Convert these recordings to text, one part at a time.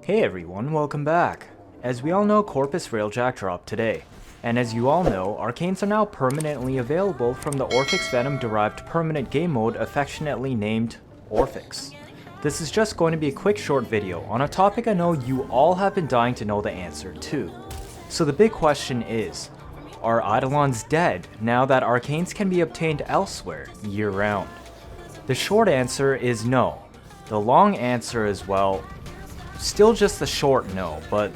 Hey everyone, welcome back. As we all know, Corpus Railjack dropped today, and as you all know, Arcanes are now permanently available from the Orphix Venom derived permanent game mode affectionately named Orphix. This is just going to be a quick short video on a topic I know you all have been dying to know the answer to. So the big question is, are Eidolons dead now that Arcanes can be obtained elsewhere year round? The short answer is no. The long answer is, well, still just the short no, but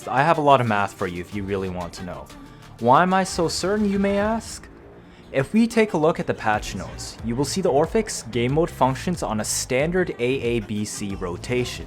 I have a lot of math for you if you really want to know. Why am I so certain, you may ask? If we take a look at the patch notes, you will see the Orphix game mode functions on a standard AABC rotation.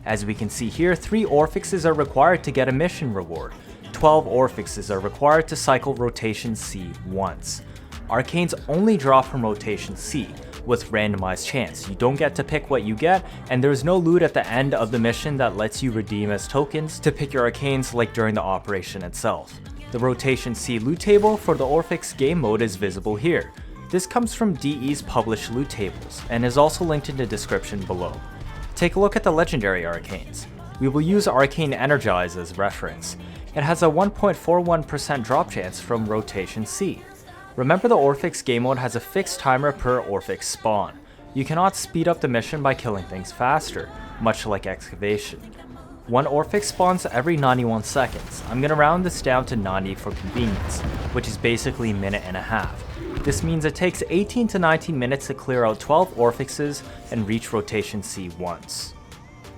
As we can see here, 3 Orphixes are required to get a mission reward. 12 Orphixes are required to cycle rotation C once. Arcanes only drop from rotation C, with randomized chance. You don't get to pick what you get, and there's no loot at the end of the mission that lets you redeem as tokens to pick your Arcanes like during the operation itself. The rotation C loot table for the Orphix game mode is visible here. This comes from DE's published loot tables, and is also linked in the description below. Take a look at the legendary Arcanes. We will use Arcane Energize as reference. It has a 1.41% drop chance from rotation C. Remember, the Orphix game mode has a fixed timer per Orphix spawn. You cannot speed up the mission by killing things faster, much like excavation. One Orphix spawns every 91 seconds. I'm gonna round this down to 90 for convenience, which is basically a minute and a half. This means it takes 18 to 19 minutes to clear out 12 Orphixes and reach rotation C once.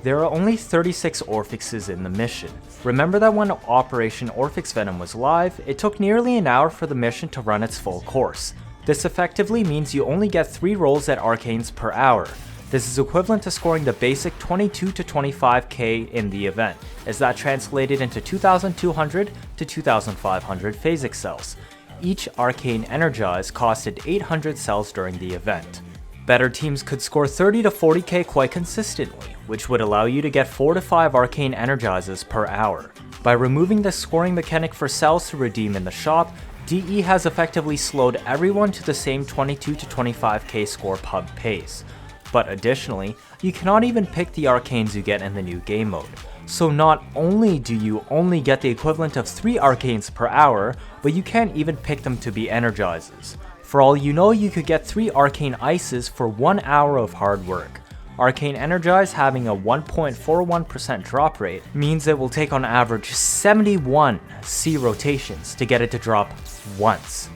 There are only 36 Orphixes in the mission. Remember that when Operation Orphix Venom was live, it took nearly an hour for the mission to run its full course. This effectively means you only get 3 rolls at Arcanes per hour. This is equivalent to scoring the basic 22 to 25k in the event, as that translated into 2,200 to 2,500 Phasic Cells. Each Arcane Energize costed 800 cells during the event. Better teams could score 30 to 40k quite consistently, which would allow you to get 4 to 5 Arcane Energizes per hour. By removing the scoring mechanic for cells to redeem in the shop, DE has effectively slowed everyone to the same 22 to 25k score pub pace. But additionally, you cannot even pick the Arcanes you get in the new game mode. So not only do you only get the equivalent of 3 Arcanes per hour, but you can't even pick them to be Energizes. For all you know, you could get 3 Arcane Ices for 1 hour of hard work. Arcane Energize having a 1.41% drop rate means it will take on average 71 C rotations to get it to drop once.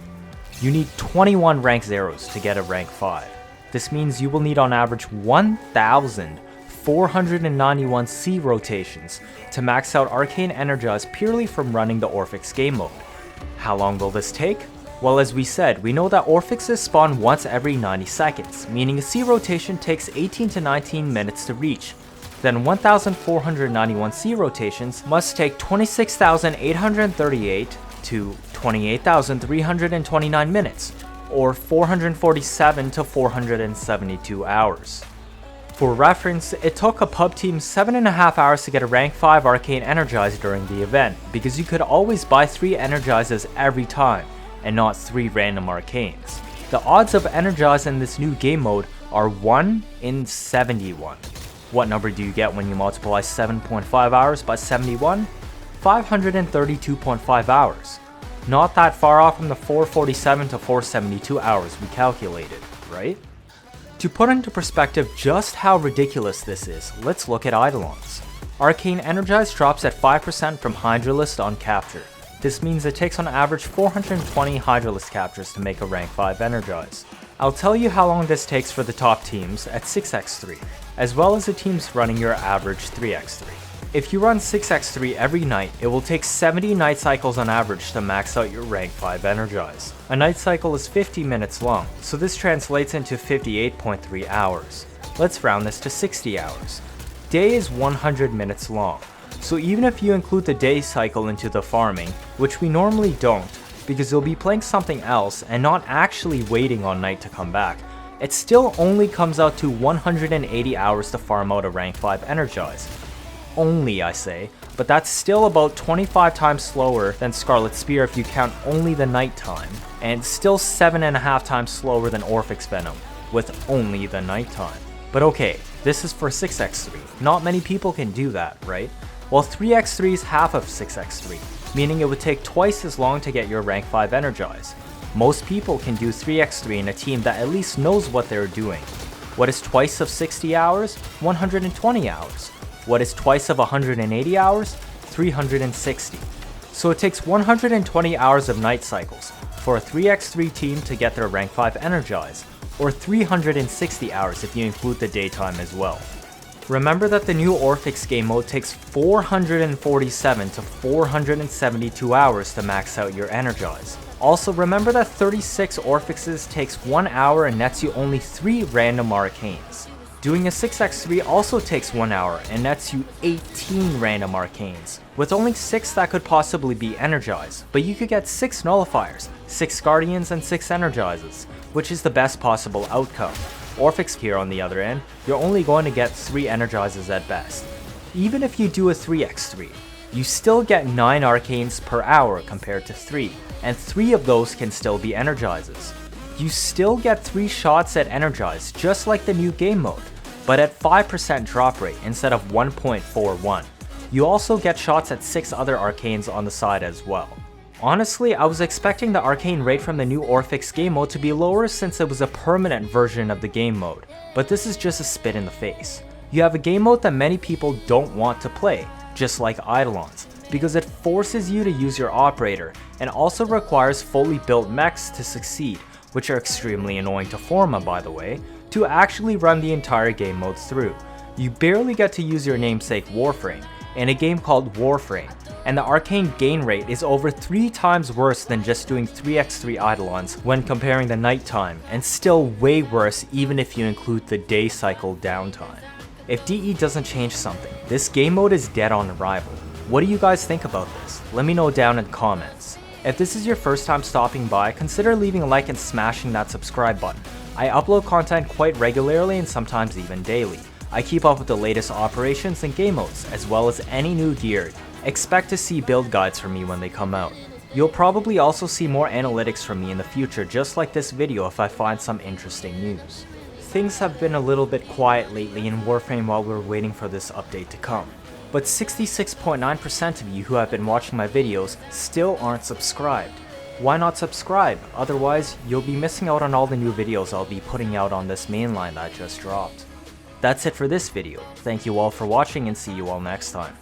You need 21 rank 0s to get a rank 5. This means you will need on average 1,491 C rotations to max out Arcane Energize purely from running the Orphix game mode. How long will this take? Well, as we said, we know that Orphixes spawn once every 90 seconds, meaning a C rotation takes 18 to 19 minutes to reach. Then 1,491 C rotations must take 26,838 to 28,329 minutes, or 447 to 472 hours. For reference, it took a pub team 7.5 hours to get a rank 5 Arcane Energize during the event, because you could always buy 3 Energizes every time, and not 3 random Arcanes. The odds of Energize in this new game mode are 1 in 71. What number do you get when you multiply 7.5 hours by 71? 532.5 hours. Not that far off from the 447 to 472 hours we calculated, right? To put into perspective just how ridiculous this is, let's look at Eidolons. Arcane Energize drops at 5% from Hydralist on capture. This means it takes on average 420 Hydralist captures to make a rank 5 Energize. I'll tell you how long this takes for the top teams at 6x3, as well as the teams running your average 3x3. If you run 6x3 every night, it will take 70 night cycles on average to max out your rank 5 Energize. A night cycle is 50 minutes long, so this translates into 58.3 hours. Let's round this to 60 hours. Day is 100 minutes long. So even if you include the day cycle into the farming, which we normally don't, because you'll be playing something else and not actually waiting on night to come back, it still only comes out to 180 hours to farm out a rank 5 Energize. Only, I say, but that's still about 25 times slower than Scarlet Spear if you count only the night time, and still 7.5 times slower than Orphix Venom, with only the night time. But okay, This is for 6x3. Not many people can do that, right? Well, 3x3 is half of 6x3, meaning it would take twice as long to get your rank 5 energized. Most people can do 3x3 in a team that at least knows what they're doing. What is twice of 60 hours? 120 hours. What is twice of 180 hours? 360. So it takes 120 hours of night cycles for a 3x3 team to get their rank 5 energized, or 360 hours if you include the daytime as well. Remember that the new Orphix game mode takes 447 to 472 hours to max out your energize. Also remember that 36 Orphixes takes 1 hour and nets you only 3 random arcanes. Doing a 6x3 also takes 1 hour and nets you 18 random arcanes, with only 6 that could possibly be energized, but you could get 6 nullifiers, 6 guardians and 6 energizes, which is the best possible outcome. Orphix here on the other end, you're only going to get 3 energizes at best. Even if you do a 3x3, you still get 9 arcanes per hour compared to 3, and 3 of those can still be energizes. You still get 3 shots at energize just like the new game mode, but at 5% drop rate instead of 1.41. You also get shots at 6 other arcanes on the side as well. Honestly, I was expecting the arcane rate from the new Orphix game mode to be lower since it was a permanent version of the game mode, but this is just a spit in the face. You have a game mode that many people don't want to play, just like Eidolons, because it forces you to use your operator and also requires fully built mechs to succeed, which are extremely annoying to Forma by the way, to actually run the entire game mode through. You barely get to use your namesake Warframe in a game called Warframe, and the arcane gain rate is over 3 times worse than just doing 3x3 Eidolons when comparing the nighttime, and still way worse even if you include the day cycle downtime. If DE doesn't change something, this game mode is dead on arrival. What do you guys think about this? Let me know down in the comments. If this is your first time stopping by, consider leaving a like and smashing that subscribe button. I upload content quite regularly and sometimes even daily. I keep up with the latest operations and game modes, as well as any new gear. Expect to see build guides from me when they come out. You'll probably also see more analytics from me in the future, just like this video if I find some interesting news. Things have been a little bit quiet lately in Warframe while we're waiting for this update to come. But 66.9% of you who have been watching my videos still aren't subscribed. Why not subscribe? Otherwise, you'll be missing out on all the new videos I'll be putting out on this mainline that just dropped. That's it for this video. Thank you all for watching and see you all next time.